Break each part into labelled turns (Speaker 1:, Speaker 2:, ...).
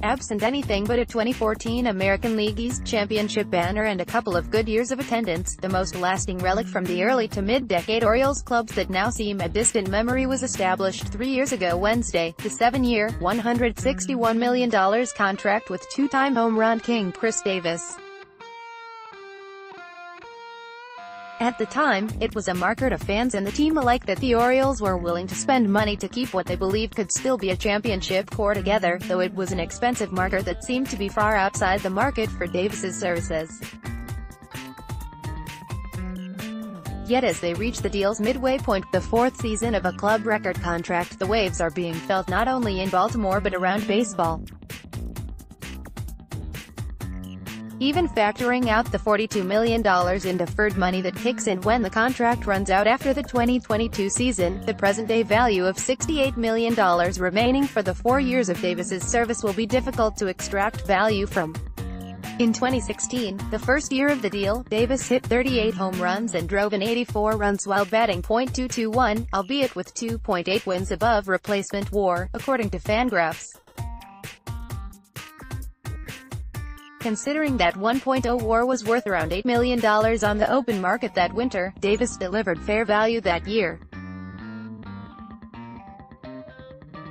Speaker 1: absent anything but a 2014 American League East Championship banner and a couple of good years of attendance, the most lasting relic from the early to mid-decade Orioles clubs that now seem a distant memory was established 3 years ago Wednesday, the 7-year, $161 million contract with two-time home run king Chris Davis. At the time, it was a marker to fans and the team alike that the Orioles were willing to spend money to keep what they believed could still be a championship core together, though it was an expensive marker that seemed to be far outside the market for Davis's services. Yet as they reach the deal's midway point, the fourth season of a club record contract, the waves are being felt not only in Baltimore but around baseball. Even factoring out the $42 million in deferred money that kicks in when the contract runs out after the 2022 season, the present-day value of $68 million remaining for the 4 years of Davis's service will be difficult to extract value from. In 2016, the first year of the deal, Davis hit 38 home runs and drove in 84 runs while batting .221, albeit with 2.8 wins above replacement WAR, according to Fangraphs. Considering that 1.0 WAR was worth around $8 million on the open market that winter, Davis delivered fair value that year.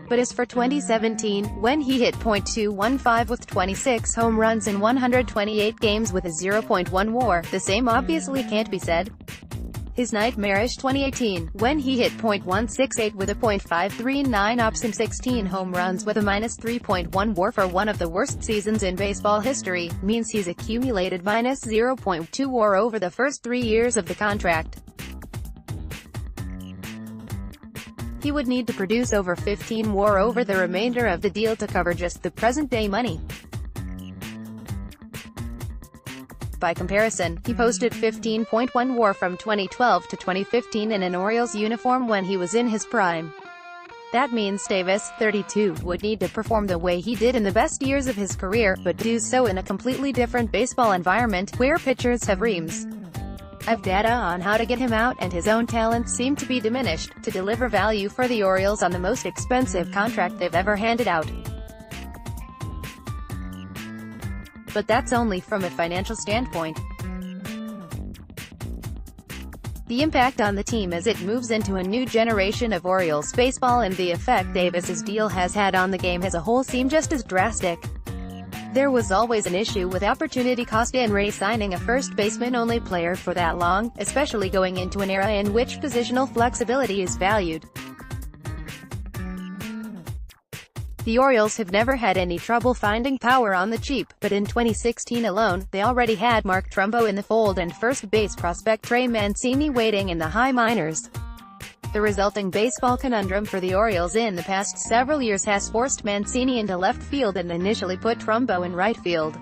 Speaker 1: But as for 2017, when he hit .215 with 26 home runs in 128 games with a 0.1 WAR, the same obviously can't be said. His nightmarish 2018, when he hit .168 with a .539 OPS and 16 home runs with a -3.1 WAR for one of the worst seasons in baseball history, means he's accumulated -0.2 WAR over the first 3 years of the contract. He would need to produce over 15 WAR over the remainder of the deal to cover just the present-day money. By comparison, he posted 15.1 WAR from 2012 to 2015 in an Orioles uniform when he was in his prime. That means Davis, 32, would need to perform the way he did in the best years of his career, but do so in a completely different baseball environment, where pitchers have reams of data on how to get him out, and his own talents seem to be diminished, to deliver value for the Orioles on the most expensive contract they've ever handed out. But that's only from a financial standpoint. The impact on the team as it moves into a new generation of Orioles baseball and the effect Davis's deal has had on the game as a whole seem just as drastic. There was always an issue with opportunity cost in re-signing a first baseman-only player for that long, especially going into an era in which positional flexibility is valued. The Orioles have never had any trouble finding power on the cheap, but in 2016 alone, they already had Mark Trumbo in the fold and first base prospect Trey Mancini waiting in the high minors. The resulting baseball conundrum for the Orioles in the past several years has forced Mancini into left field and initially put Trumbo in right field.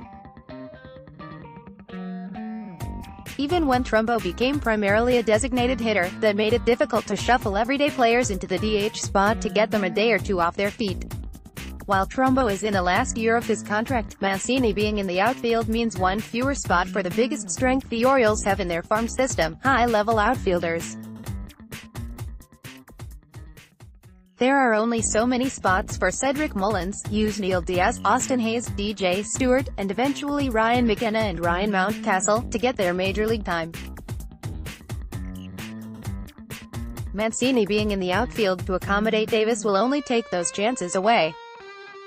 Speaker 1: Even when Trumbo became primarily a designated hitter, that made it difficult to shuffle everyday players into the DH spot to get them a day or two off their feet. While Trumbo is in the last year of his contract, Mancini being in the outfield means one fewer spot for the biggest strength the Orioles have in their farm system, high-level outfielders. There are only so many spots for Cedric Mullins, Yusniel Diaz, Austin Hayes, DJ Stewart, and eventually Ryan McKenna and Ryan Mountcastle, to get their major league time. Mancini being in the outfield to accommodate Davis will only take those chances away.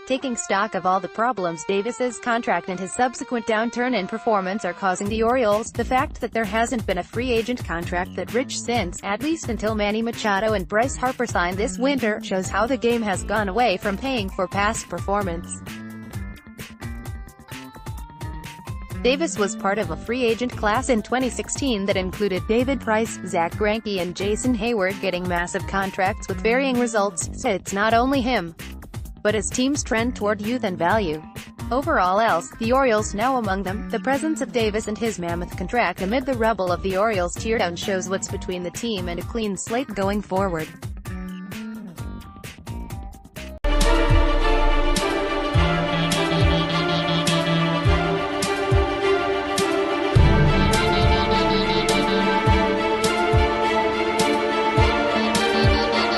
Speaker 1: Taking stock of all the problems Davis's contract and his subsequent downturn in performance are causing the Orioles, the fact that there hasn't been a free agent contract that rich since, at least until Manny Machado and Bryce Harper signed this winter, shows how the game has gone away from paying for past performance. Davis was part of a free agent class in 2016 that included David Price, Zach Greinke and Jason Hayward getting massive contracts with varying results, so it's not only him, but as teams trend toward youth and value. Overall else, the Orioles now among them, the presence of Davis and his mammoth contract amid the rubble of the Orioles teardown shows what's between the team and a clean slate going forward.